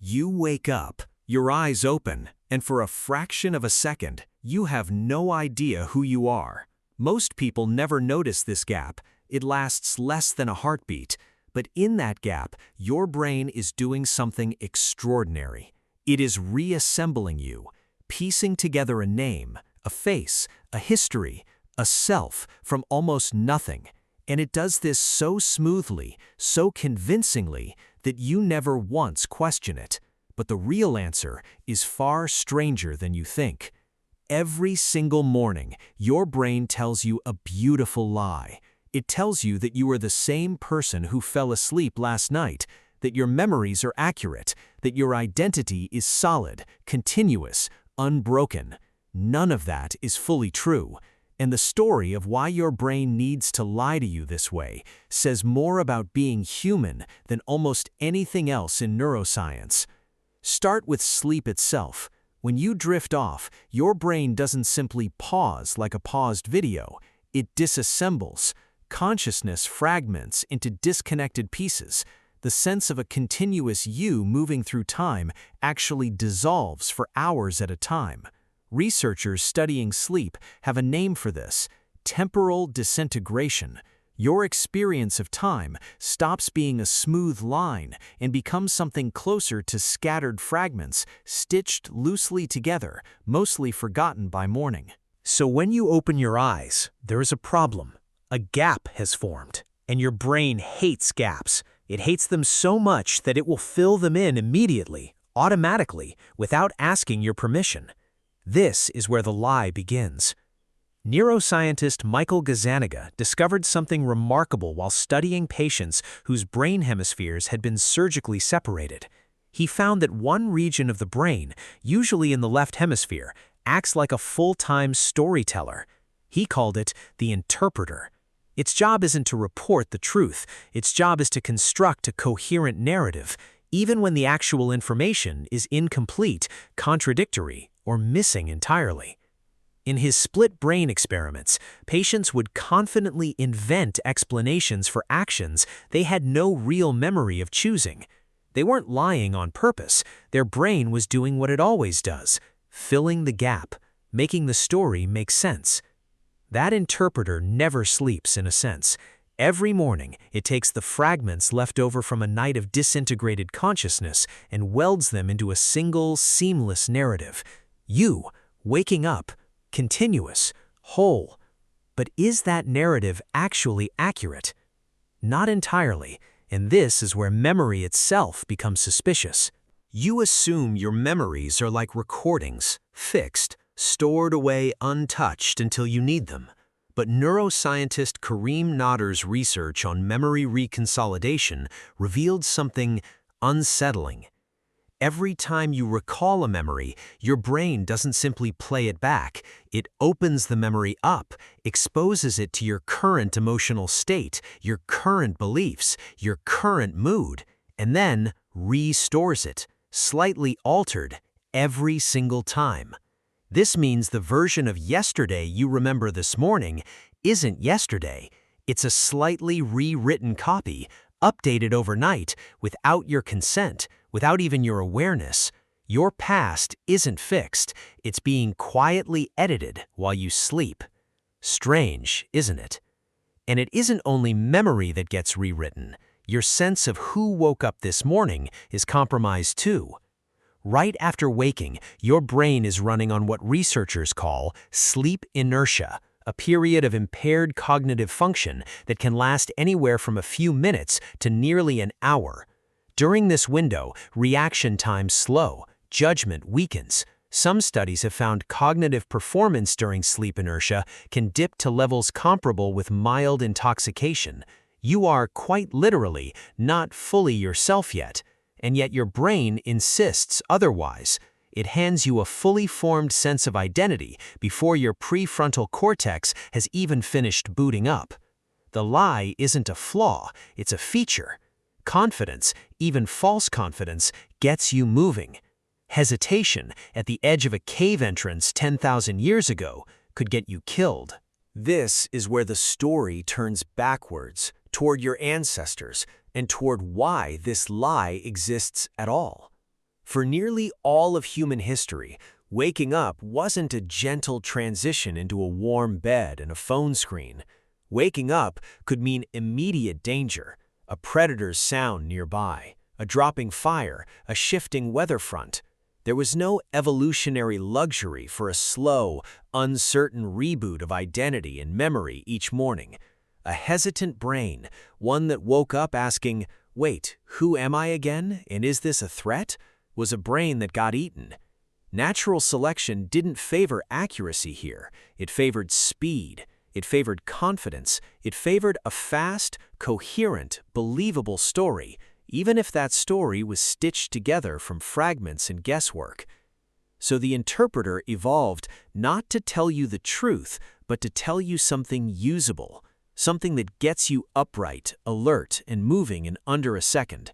You wake up, your eyes open, and for a fraction of a second, you have no idea who you are. Most people never notice this gap. It lasts less than a heartbeat. But in that gap, your brain is doing something extraordinary. It is reassembling you, piecing together a name, a face, a history, a self from almost nothing. And it does this so smoothly, so convincingly, that you never once question it. But the real answer is far stranger than you think. Every single morning, your brain tells you a beautiful lie. It tells you that you are the same person who fell asleep last night, that your memories are accurate, that your identity is solid, continuous, unbroken. None of that is fully true. And the story of why your brain needs to lie to you this way says more about being human than almost anything else in neuroscience. Start with sleep itself. When you drift off, your brain doesn't simply pause like a paused video. It disassembles. Consciousness fragments into disconnected pieces. The sense of a continuous you moving through time actually dissolves for hours at a time. Researchers studying sleep have a name for this: temporal disintegration. Your experience of time stops being a smooth line and becomes something closer to scattered fragments stitched loosely together, mostly forgotten by morning. So when you open your eyes, there is a problem. A gap has formed, and your brain hates gaps. It hates them so much that it will fill them in immediately, automatically, without asking your permission. This is where the lie begins. Neuroscientist Michael Gazzaniga discovered something remarkable while studying patients whose brain hemispheres had been surgically separated. He found that one region of the brain, usually in the left hemisphere, acts like a full-time storyteller. He called it the interpreter. Its job isn't to report the truth. Its job is to construct a coherent narrative, even when the actual information is incomplete, contradictory, or missing entirely. In his split brain experiments, patients would confidently invent explanations for actions they had no real memory of choosing. They weren't lying on purpose. Their brain was doing what it always does, filling the gap, making the story make sense. That interpreter never sleeps, in a sense. Every morning, it takes the fragments left over from a night of disintegrated consciousness and welds them into a single, seamless narrative. You, waking up, continuous, whole. But is that narrative actually accurate? Not entirely, and this is where memory itself becomes suspicious. You assume your memories are like recordings, fixed, stored away untouched until you need them. But neuroscientist Karim Nader's research on memory reconsolidation revealed something unsettling. Every time you recall a memory, your brain doesn't simply play it back. It opens the memory up, exposes it to your current emotional state, your current beliefs, your current mood, and then restores it, slightly altered, every single time. This means the version of yesterday you remember this morning isn't yesterday. It's a slightly rewritten copy, updated overnight, without your consent, without even your awareness. Your past isn't fixed. It's being quietly edited while you sleep. Strange, isn't it? And it isn't only memory that gets rewritten. Your sense of who woke up this morning is compromised too. Right after waking, your brain is running on what researchers call sleep inertia, a period of impaired cognitive function that can last anywhere from a few minutes to nearly an hour. During this window, reaction times slow, judgment weakens. Some studies have found cognitive performance during sleep inertia can dip to levels comparable with mild intoxication. You are, quite literally, not fully yourself yet. And yet your brain insists otherwise. It hands you a fully formed sense of identity before your prefrontal cortex has even finished booting up. The lie isn't a flaw, it's a feature. Confidence, even false confidence, gets you moving. Hesitation at the edge of a cave entrance 10,000 years ago could get you killed. This is where the story turns backwards, toward your ancestors, and toward why this lie exists at all. For nearly all of human history, waking up wasn't a gentle transition into a warm bed and a phone screen. Waking up could mean immediate danger, a predator's sound nearby, a dropping fire, a shifting weather front. There was no evolutionary luxury for a slow, uncertain reboot of identity and memory each morning. A hesitant brain, one that woke up asking, "Wait, who am I again, and is this a threat?" was a brain that got eaten. Natural selection didn't favor accuracy here. It favored speed. It favored confidence. It favored a fast, coherent, believable story, even if that story was stitched together from fragments and guesswork. So the interpreter evolved not to tell you the truth, but to tell you something usable, something that gets you upright, alert, and moving in under a second.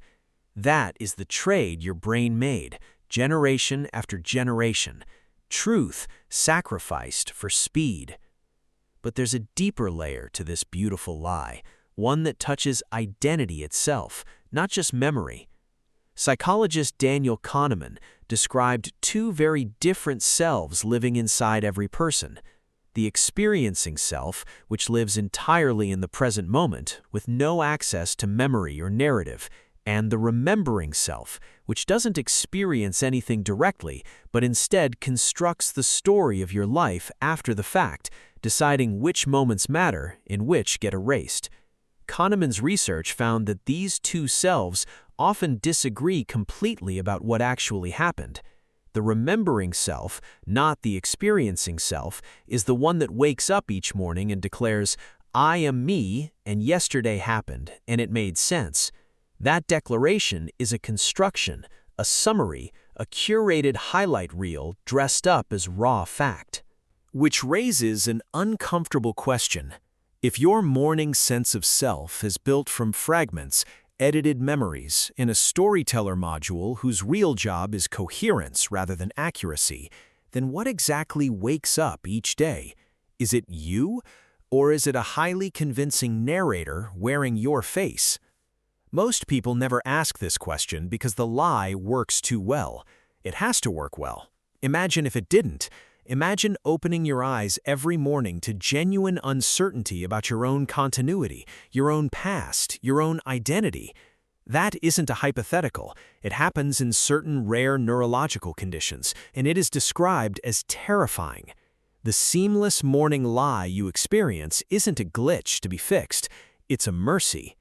That is the trade your brain made, generation after generation. Truth sacrificed for speed. But there's a deeper layer to this beautiful lie, one that touches identity itself, not just memory. Psychologist Daniel Kahneman described two very different selves living inside every person. The experiencing self, which lives entirely in the present moment with no access to memory or narrative, and the remembering self, which doesn't experience anything directly, but instead constructs the story of your life after the fact, deciding which moments matter and which get erased. Kahneman's research found that these two selves often disagree completely about what actually happened. The remembering self, not the experiencing self, is the one that wakes up each morning and declares, "I am me, and yesterday happened, and it made sense." That declaration is a construction, a summary, a curated highlight reel dressed up as raw fact. Which raises an uncomfortable question. If your morning sense of self is built from fragments, edited memories, in a storyteller module whose real job is coherence rather than accuracy, then what exactly wakes up each day? Is it you, or is it a highly convincing narrator wearing your face? Most people never ask this question because the lie works too well. It has to work well. Imagine if it didn't. Imagine opening your eyes every morning to genuine uncertainty about your own continuity, your own past, your own identity. That isn't a hypothetical. It happens in certain rare neurological conditions, and it is described as terrifying. The seamless morning lie you experience isn't a glitch to be fixed. It's a mercy.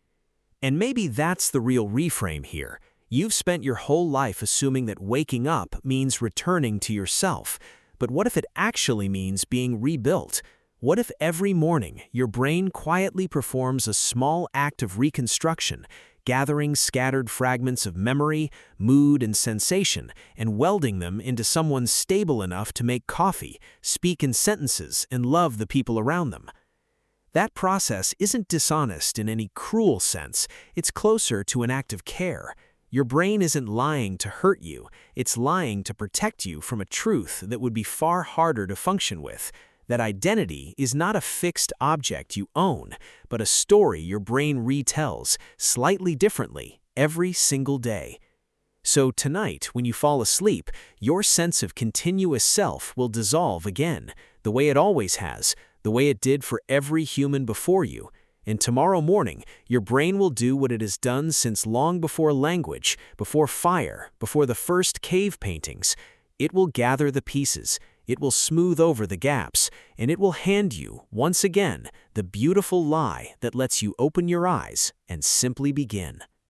And maybe that's the real reframe here. You've spent your whole life assuming that waking up means returning to yourself. But what if it actually means being rebuilt? What if every morning your brain quietly performs a small act of reconstruction, gathering scattered fragments of memory, mood, and sensation, and welding them into someone stable enough to make coffee, speak in sentences, and love the people around them? That process isn't dishonest in any cruel sense. It's closer to an act of care. Your brain isn't lying to hurt you. It's lying to protect you from a truth that would be far harder to function with. That identity is not a fixed object you own, but a story your brain retells, slightly differently, every single day. So tonight, when you fall asleep, your sense of continuous self will dissolve again, the way it always has, the way it did for every human before you. And tomorrow morning, your brain will do what it has done since long before language, before fire, before the first cave paintings. It will gather the pieces, it will smooth over the gaps, and it will hand you, once again, the beautiful lie that lets you open your eyes and simply begin.